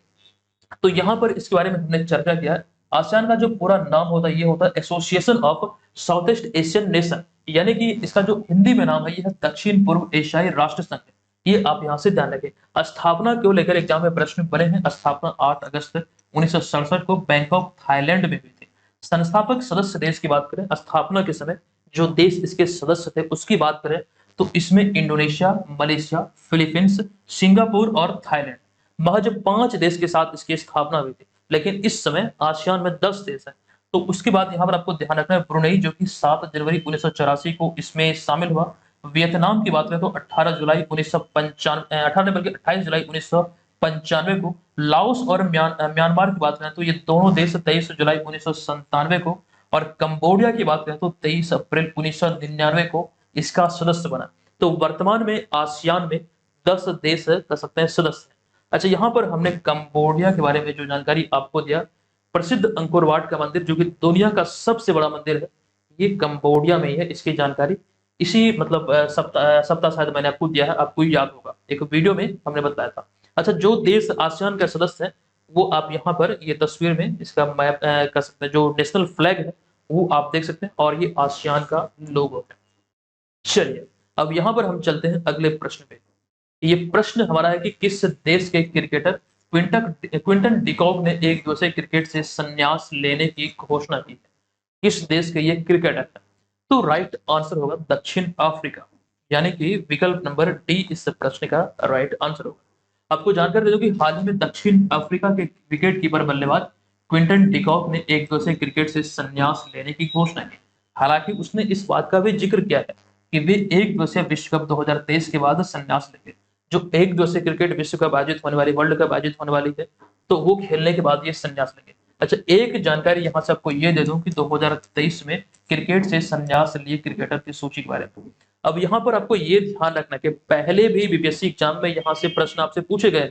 तो यहाँ पर इसके बारे में हमने चर्चा किया है। आसियान का जो पूरा नाम होता है ये होता है association of south east Asian nation, यानी कि इसका जो हिंदी में नाम है ये है दक्षिण पूर्व एशियाई राष्ट्र संघ। ये आप यहाँ से ध्यान रखें। स्थापना को लेकर एग्जाम में प्रश्न बने हैं। स्थापना 8 अगस्त 1967 को बैंकॉक थाईलैंड में हुई थी। संस्थापक सदस्य देश की बात करें, स्थापना के समय जो देश इसके सदस्य थे उसकी बात करें तो इसमें इंडोनेशिया, मलेशिया, फिलीपींस, सिंगापुर और थाईलैंड, महज 5 देश के साथ इसकी स्थापना हुई थी। लेकिन इस समय आसियान में 10 देश हैं। तो उसके बाद यहाँ पर आपको ध्यान रखना है ब्रुनेई, जो कि 7 जनवरी 1984 को इसमें शामिल हुआ। वियतनाम की बात करें तो 18 जुलाई 1995 18 बल्कि 28 जुलाई 1995 को। लाओस और म्यांमार की बात करें तो ये दोनों देश 23 जुलाई 1997 को। और कंबोडिया की बात करें तो 23 अप्रैल 1999 को इसका सदस्य बना। तो वर्तमान में आसियान में 10 देश कर सकते हैं सदस्य। अच्छा, यहाँ पर हमने कंबोडिया के बारे में जो जानकारी आपको दिया, प्रसिद्ध अंकोर वाट का मंदिर जो कि दुनिया का सबसे बड़ा मंदिर है, ये कंबोडिया में ही है। इसकी जानकारी इसी मतलब सप्ताह शायद मैंने आपको दिया है, आपको याद होगा, एक वीडियो में हमने बताया था। अच्छा, जो देश आसियान का सदस्य है वो आप यहाँ पर ये तस्वीर में इसका मैप कर सकते हैं। जो नेशनल फ्लैग है वो आप देख सकते हैं और ये आसियान का लोगो है। चलिए, अब यहाँ पर हम चलते हैं अगले प्रश्न पे। ये प्रश्न हमारा है कि किस देश के क्रिकेटर क्विंटन डिकॉक ने एक दिवसीय क्रिकेट से संन्यास लेने की घोषणा की है। किस देश के ये क्रिकेटर है? तो राइट आंसर होगा दक्षिण अफ्रीका, यानी कि विकल्प नंबर डी इस प्रश्न का राइट आंसर होगा। आपको जानकारी दे दूं कि हाल ही में दक्षिण अफ्रीका के विकेट कीपर बल्लेबाज क्विंटन डिकॉक ने एक दिवसीय क्रिकेट से संन्यास लेने की घोषणा की। हालांकि उसने इस बात का भी जिक्र किया है कि वे एक दिवसीय विश्व कप 2023 के बाद संन्यास लेंगे। जो एक दिवसीय क्रिकेट विश्व कप आयोजित होने वाली, वर्ल्ड कप आयोजित होने वाली है, तो वो खेलने के बाद ये संन्यास लेंगे। अच्छा, एक जानकारी यहाँ से आपको ये दे दूं कि 2023 में क्रिकेट से संन्यास लिए क्रिकेटर की सूची के बारे में। अब यहाँ पर आपको ये ध्यान रखना कि पहले भी बीपीएससी एग्जाम में यहाँ से प्रश्न आपसे पूछे गए,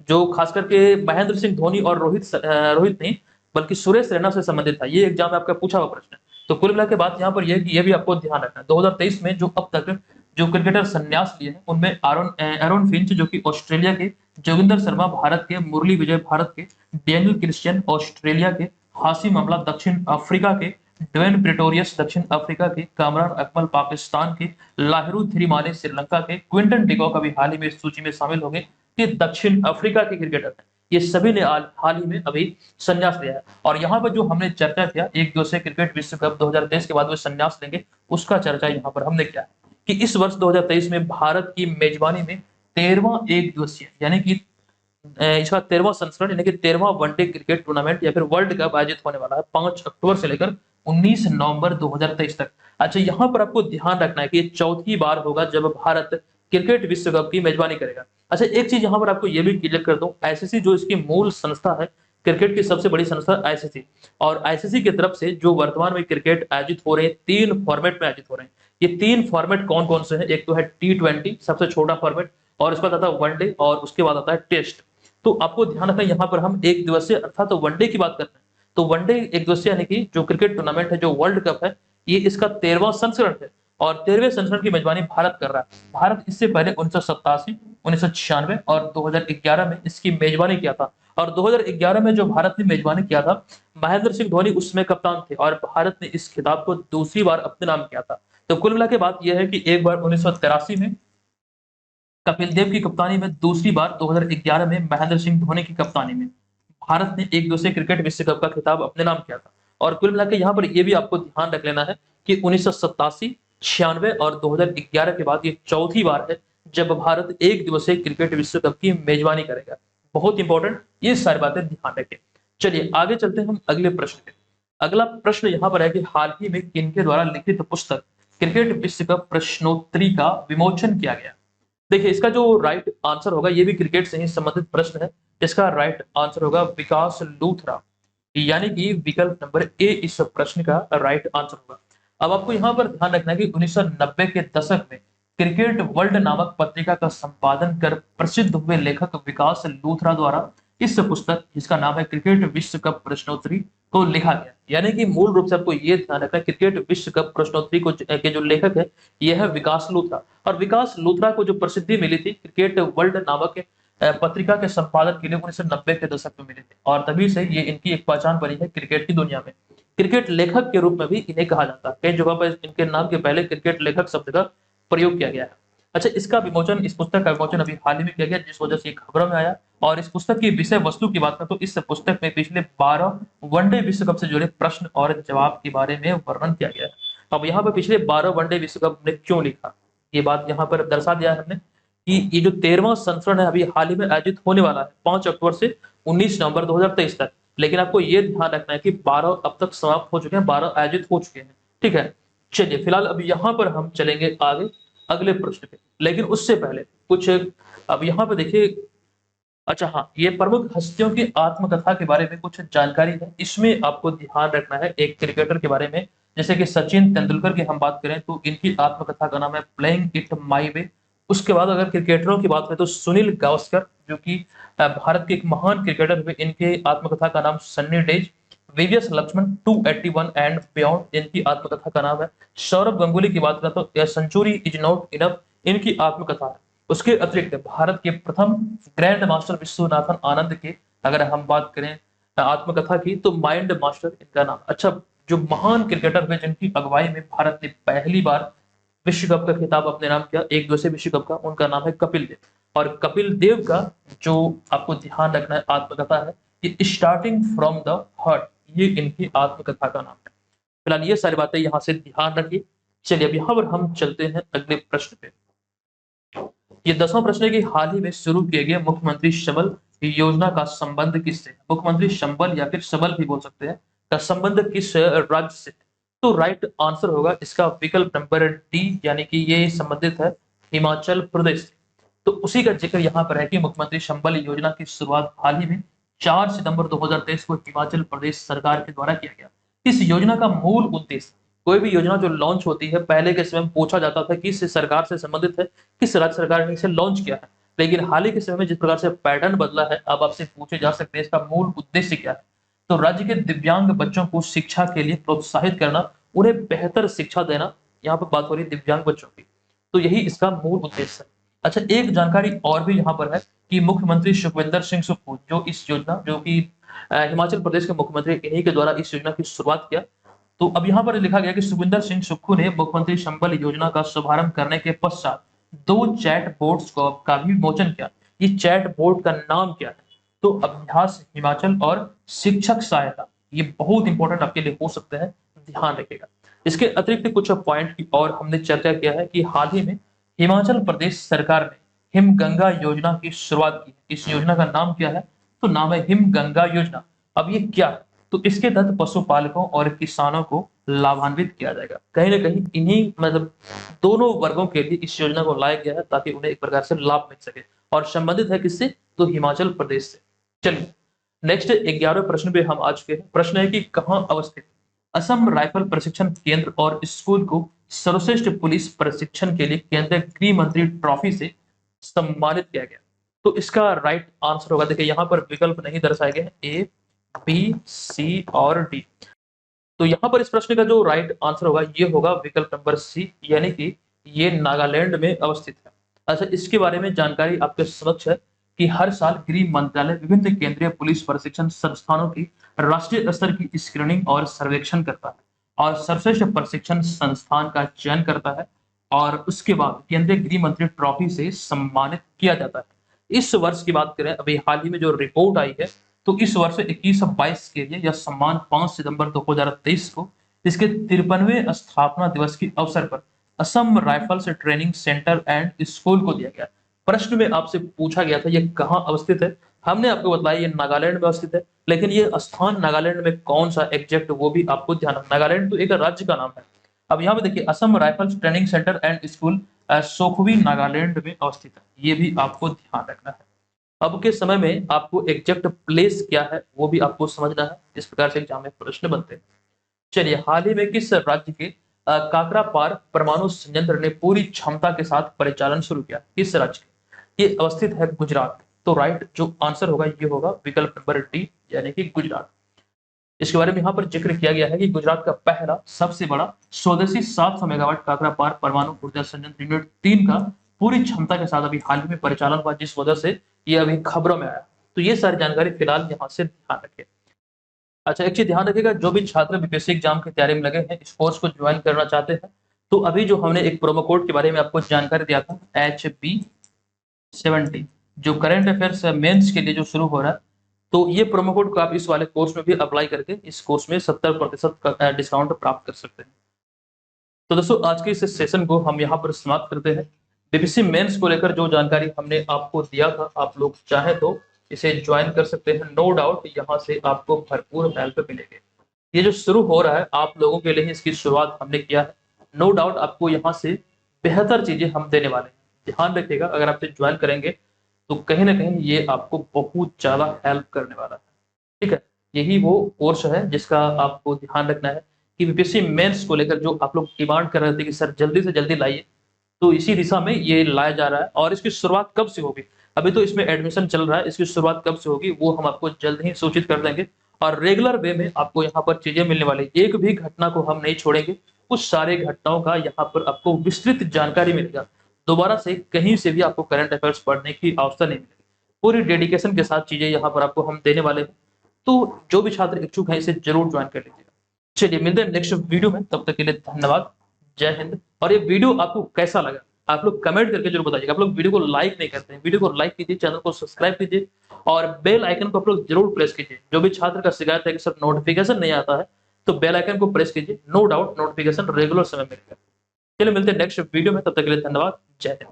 जो खास करके महेंद्र सिंह धोनी और रोहित नहीं बल्कि सुरेश रैना से संबंधित था। ये एग्जाम में आपका पूछा हुआ प्रश्न है। तो कुल मिला के बात यहाँ पर यह ये भी आपको ध्यान रखना है, 2023 में जो अब तक जो क्रिकेटर संन्यास लिए हैं उनमें एरोन फिंच जो कि ऑस्ट्रेलिया के, जोगिंदर शर्मा भारत के, मुरली विजय भारत के, डेनियल क्रिश्चियन ऑस्ट्रेलिया के, हाशिम अमला दक्षिण अफ्रीका के, ड्वेन प्रेटोरियस दक्षिण अफ्रीका के, कामरान अकमल पाकिस्तान के, लाहिरू थिरिमाने श्रीलंका के, क्विंटन डिकॉक अभी हाल ही में इस सूची में शामिल हो गए, ये दक्षिण अफ्रीका के क्रिकेटर हैं। ये सभी ने हाल ही में अभी संन्यास लिया है। और यहाँ पर जो हमने चर्चा किया एक दिवसीय क्रिकेट विश्व कप 2023 के बाद वो संन्यास लेंगे, उसका चर्चा यहाँ पर हमने किया है कि इस वर्ष 2023 में भारत की मेजबानी में 13वां एक दिवसीय यानी कि इसका 13वां संस्करण यानी कि 13वां वनडे क्रिकेट टूर्नामेंट या फिर वर्ल्ड कप आयोजित होने वाला है 5 अक्टूबर से लेकर 19 नवंबर 2023 तक। अच्छा, यहाँ पर आपको ध्यान रखना है कि ये चौथी बार होगा जब भारत क्रिकेट विश्व कप की मेजबानी करेगा। अच्छा, एक चीज यहाँ पर आपको ये भी क्लियर कर दूं, आईसीसी जो इसकी मूल संस्था है, क्रिकेट की सबसे बड़ी संस्था आईसीसी, और आईसीसी की तरफ से जो वर्तमान में क्रिकेट आयोजित हो रहे हैं 3 फॉर्मेट में आयोजित हो रहे हैं। ये 3 फॉर्मेट कौन कौन से हैं? एक तो है T20 सबसे छोटा फॉर्मेट, और उसके बाद आता है वनडे, और उसके बाद आता है टेस्ट। तो आपको ध्यान रखना, यहाँ पर हम एक दिवसीय अर्थात तो वनडे की बात करते हैं। तो वनडे एक दिवसीय यानी कि जो क्रिकेट टूर्नामेंट है, जो वर्ल्ड कप है, ये इसका 13वां संस्करण है और 13वें संस्करण की मेजबानी भारत कर रहा है। भारत इससे पहले 1987, 1996 और 2011 में इसकी मेजबानी किया था। और 2011 में जो भारत ने मेजबानी किया था, महेंद्र सिंह धोनी उसमें कप्तान थे और भारत ने इस खिताब को दूसरी बार अपने नाम किया था। तो कुल मिला के बात यह है कि एक बार 1983 में कपिल देव की कप्तानी में, दूसरी बार 2011 में महेंद्र सिंह धोनी की कप्तानी में भारत ने एक दिवसीय क्रिकेट विश्व कप का खिताब अपने नाम किया था। और कुल मिलाकर यहाँ पर यह भी आपको ध्यान रख लेना है कि 1987, 96 और 2011 के बाद ये चौथी बार है जब भारत एक दिवसीय क्रिकेट विश्व कप की मेजबानी करेगा। बहुत इंपॉर्टेंट, ये सारी बातें ध्यान रखें। चलिए आगे चलते हैं हम अगले प्रश्न पे। अगला प्रश्न यहाँ पर है कि हाल ही में किनके द्वारा लिखित पुस्तक क्रिकेट विश्व कप प्रश्नोत्तरी का विमोचन किया गया? देखिए इसका जो राइट आंसर होगा, ये भी क्रिकेट से ही संबंधित प्रश्न है। इसका राइट आंसर होगा विकास लूथरा, यानी कि विकल्प नंबर ए इस प्रश्न का राइट आंसर होगा। अब आपको यहाँ पर ध्यान रखना है कि 1990 के दशक में क्रिकेट वर्ल्ड नामक पत्रिका का संपादन कर प्रसिद्ध हुए लेखक विकास लूथरा द्वारा इस पुस्तक, जिसका नाम है क्रिकेट विश्व कप प्रश्नोत्तरी, को लिखा गया। यानी कि मूल रूप से आपको ये ध्यान रखना है, क्रिकेट विश्व कप प्रश्नोत्तरी को के जो लेखक है यह है विकास लूथरा। और विकास लूथरा को जो प्रसिद्धि मिली थी क्रिकेट वर्ल्ड नामक पत्रिका के संपादन के लिए 1990 के दशक में मिली थी, और तभी से ये इनकी एक पहचान बनी है क्रिकेट की दुनिया में। क्रिकेट लेखक के रूप में भी इन्हें कहा जाता है, कई जगह पर इनके नाम के पहले क्रिकेट लेखक शब्द का प्रयोग किया गया है। अच्छा, इसका विमोचन, इस पुस्तक का विमोचन अभी हाल ही में किया गया, जिस वजह से खबरों में आया। और इस पुस्तक की विषय वस्तु की बात करें तो इस पुस्तक में पिछले 12 वनडे विश्व कप से जुड़े प्रश्न और जवाब के बारे में वर्णन किया गया है। अब यहाँ पर पिछले 12 वनडे विश्व कप ने क्यों लिखा, ये बात यहाँ पर दर्शा दिया है हमने कि ये जो 13वां संस्करण है अभी हाल ही में आयोजित होने वाला है 5 अक्टूबर से 19 नवंबर 2023 तक। लेकिन आपको ये ध्यान रखना है कि 12 अब तक समाप्त हो चुके हैं, 12 आयोजित हो चुके हैं। ठीक है, चलिए फिलहाल अब यहाँ पर हम चलेंगे आगे अगले प्रश्न पे, लेकिन उससे पहले कुछ अब यहाँ पे देखिए। अच्छा हाँ, ये प्रमुख हस्तियों की आत्मकथा के बारे में कुछ जानकारी है। इसमें आपको ध्यान रखना है एक क्रिकेटर के बारे में, जैसे कि सचिन तेंदुलकर की हम बात करें तो इनकी आत्मकथा का नाम है प्लेइंग इट माई वे। उसके बाद अगर क्रिकेटरों की बात करें तो सुनील गावस्कर, जो कि भारत के एक महान क्रिकेटर हुए, इनके आत्मकथा का नाम Sunny Days. VVS Laxman 281 and beyond, इनकी आत्मकथा का नाम है। सौरभ गंगुली की बात करें तो सेंचुरी इज नॉट इनफ, इनकी आत्मकथा है। उसके अतिरिक्त भारत के प्रथम ग्रैंड मास्टर विश्वनाथन आनंद के अगर हम बात करें आत्मकथा की तो माइंड मास्टर इनका नाम। अच्छा, जो महान क्रिकेटर हुए जिनकी अगुवाई में भारत ने पहली बार विश्व कप का खिताब अपने नाम किया, एक दिवसीय विश्व कप का, उनका नाम है कपिल देव। और कपिल देव का जो आपको ध्यान रखना है आत्मकथा है कि स्टार्टिंग फ्रॉम द हार्ट, ये इनकी आत्मकथा का नाम है। फिलहाल ये सारी बातें यहाँ से ध्यान रखिए। चलिए अब यहाँ पर हम चलते हैं अगले प्रश्न पे। ये 10वां प्रश्न है कि हाल ही में शुरू किए गए मुख्यमंत्री सबल योजना का संबंध किससे? मुख्यमंत्री संबल या फिर सबल भी बोल सकते हैं, का संबंध किस राज्य से? तो राइट आंसर होगा इसका विकल्प नंबर डी, यानी कि ये संबंधित है हिमाचल प्रदेश से। तो उसी का जिक्र यहाँ पर है कि मुख्यमंत्री संबल योजना की शुरुआत हाल ही में 4 सितंबर 2023 को हिमाचल प्रदेश सरकार के द्वारा किया गया। इस योजना का मूल उद्देश्य, कोई भी योजना जो लॉन्च होती है पहले के समय में पूछा जाता था कि किस सरकार से संबंधित है, किस राज्य सरकार ने इसे लॉन्च किया है। लेकिन हाल ही के समय में जिस प्रकार से पैटर्न बदला है, अब आपसे पूछे जा सकते हैं इसका मूल उद्देश्य क्या है। तो राज्य के दिव्यांग बच्चों को शिक्षा के लिए प्रोत्साहित करना, उन्हें बेहतर शिक्षा देना, यहाँ पर बात हो रही है दिव्यांग बच्चों की, तो यही इसका मूल उद्देश्य है। अच्छा, एक जानकारी और भी यहाँ पर है कि मुख्यमंत्री सुखविंदर सिंह सुक्खू, जो इस योजना, जो कि हिमाचल प्रदेश के मुख्यमंत्री, इन्हीं के द्वारा इस योजना की शुरुआत किया। तो अब यहाँ पर लिखा गया कि सुखविंदर सिंह सुक्खू ने मुख्यमंत्री संबल योजना का शुभारंभ करने के पश्चात 2 चैट बोर्ड्स का भी विमोचन किया। ये चैट बोर्ड का नाम क्या है? तो अभ्यास हिमाचल और शिक्षक सहायता, ये बहुत इंपॉर्टेंट आपके लिए हो सकते हैं, ध्यान रखिएगा। इसके अतिरिक्त कुछ पॉइंट की और हमने चर्चा किया है कि हाल ही में हिमाचल प्रदेश सरकार ने हिमगंगा योजना की शुरुआत की। इस योजना का नाम क्या है? तो नाम है हिमगंगा योजना। अब ये क्या है? तो इसके तहत पशुपालकों और किसानों को लाभान्वित किया जाएगा। कहीं ना कहीं इन्हीं मतलब दोनों वर्गों के लिए इस योजना को लाया गया है ताकि उन्हें एक प्रकार से लाभ मिल सके, और संबंधित है किससे? तो हिमाचल प्रदेश से। चलिए नेक्स्ट 11वें प्रश्न पे हम आ चुके हैं। प्रश्न है कि कहाँ अवस्थित असम राइफल प्रशिक्षण केंद्र और स्कूल को सर्वश्रेष्ठ पुलिस प्रशिक्षण के लिए केंद्रीय गृह मंत्री ट्रॉफी से सम्मानित किया गया? तो इसका राइट आंसर होगा, देखिए यहाँ पर विकल्प नहीं दर्शाए गए, ए, बी, सी और डी। तो यहाँ पर इस प्रश्न का जो राइट आंसर होगा ये होगा विकल्प नंबर सी, यानी कि ये नागालैंड में अवस्थित है। अच्छा, इसके बारे में जानकारी आपके समक्ष है कि हर साल गृह मंत्रालय विभिन्न केंद्रीय पुलिस प्रशिक्षण संस्थानों की राष्ट्रीय स्तर की स्क्रीनिंग और सर्वेक्षण करता है और सर्वश्रेष्ठ प्रशिक्षण संस्थान का चयन करता है, और उसके बाद केंद्रीय गृह मंत्री ट्रॉफी से सम्मानित किया जाता है। इस वर्ष की बात करें, अभी हाल ही में जो रिपोर्ट आई है, तो इस वर्ष 21-22 के लिए यह सम्मान 5 सितंबर 2023 को इसके 53वें स्थापना दिवस के अवसर पर Assam rifles training centre and school को दिया गया। प्रश्न में आपसे पूछा गया था ये कहाँ अवस्थित है, हमने आपको बताया ये नागालैंड में अवस्थित है, लेकिन ये स्थान नागालैंड में कौन सा एग्जैक्ट वो भी आपको ध्यान रखना। नागालैंड तो एक राज्य का नाम है। अब यहाँ पे देखिए Assam rifles training centre and school Sukhovi Nagaland में अवस्थित है, ये भी आपको ध्यान रखना है। अब के समय में आपको एग्जैक्ट प्लेस क्या है वो भी आपको समझना है, इस प्रकार से एग्जाम में प्रश्न बनते हैं। चलिए, हाल ही में किस राज्य के काकरापार परमाणु संयंत्र ने पूरी क्षमता के साथ परिचालन शुरू किया? किस राज्य के? ये अवस्थित है गुजरात। तो राइट जो आंसर होगा ये होगा विकल्प नंबर डी, यानी कि गुजरात। इसके बारे में यहाँ पर जिक्र किया गया है कि गुजरात का पहला सबसे बड़ा स्वदेशी 700 मेगावाट काकरापार परमाणु ऊर्जा संयंत्र यूनिट 3 का पूरी क्षमता के साथ अभी हाल ही में परिचालन हुआ, जिस वजह से ये अभी खबरों में आया। तो ये सारी जानकारी फिलहाल यहाँ से ध्यान रखिए। अच्छा, एक चीज ध्यान रखिएगा, जो भी छात्र बीपीएससी एग्जाम की तैयारी में लगे हैं, इस कोर्स को ज्वाइन करना चाहते हैं, तो अभी जो हमने एक प्रोमो कोड के बारे में आपको जानकारी दिया था HB70, जो करंट अफेयर्स मेंस के लिए जो शुरू हो रहा है, तो ये प्रोमो कोड को आप इस वाले कोर्स में भी अप्लाई करके इस कोर्स में 70% का डिस्काउंट प्राप्त कर सकते हैं। तो दोस्तों, आज के इस सेशन को हम यहाँ पर समाप्त करते हैं। बीपीएससी मेंस को लेकर जो जानकारी हमने आपको दिया था, आप लोग चाहे तो इसे ज्वाइन कर सकते हैं। नो डाउट यहाँ से आपको भरपूर हेल्प मिलेगी। ये जो शुरू हो रहा है आप लोगों के लिए, इसकी शुरुआत हमने किया है। नो डाउट आपको यहाँ से बेहतर चीजें हम देने वाले हैं। ध्यान रखिएगा, अगर आप इसे ज्वाइन करेंगे तो कहीं ना कहीं ये आपको बहुत ज्यादा हेल्प करने वाला है। ठीक है, यही वो कोर्स है जिसका आपको ध्यान रखना है कि बीपीएससी मेंस को लेकर जो आप लोग डिमांड कर रहे थे कि सर जल्दी से जल्दी लाइए, तो इसी दिशा में ये लाया जा रहा है। और इसकी शुरुआत कब से होगी, अभी तो इसमें एडमिशन चल रहा है, इसकी शुरुआत कब से होगी वो हम आपको जल्द ही सूचित कर देंगे। और रेगुलर वे में आपको यहाँ पर चीजें मिलने वाली, एक भी घटना को हम नहीं छोड़ेंगे। उस सारे घटनाओं का यहाँ पर आपको विस्तृत जानकारी मिलेगा। दोबारा से कहीं से भी आपको करंट अफेयर्स पढ़ने की आवश्यकता नहीं मिलेगी। पूरी डेडिकेशन के साथ चीजें यहाँ पर आपको हम देने वाले हैं। तो जो भी छात्र इच्छुक है इसे जरूर ज्वाइन कर लीजिएगा। चलिए, मिलते हैं नेक्स्ट वीडियो में, तब तक के लिए धन्यवाद, जय हिंद। और ये वीडियो आपको कैसा लगा आप लोग कमेंट करके जरूर बताइएगा। आप लोग वीडियो को लाइक नहीं करते हैं, वीडियो को लाइक कीजिए, चैनल को सब्सक्राइब कीजिए और बेल आइकन को आप लोग जरूर प्रेस कीजिए। जो भी छात्र का शिकायत है कि सर नोटिफिकेशन नहीं आता है, तो बेल आइकन को प्रेस कीजिए। नो डाउट नोटिफिकेशन रेगुलर समय मिलेगा। चलिए, मिलते हैं नेक्स्ट वीडियो में, तब तक के लिए धन्यवाद, जय हिंद।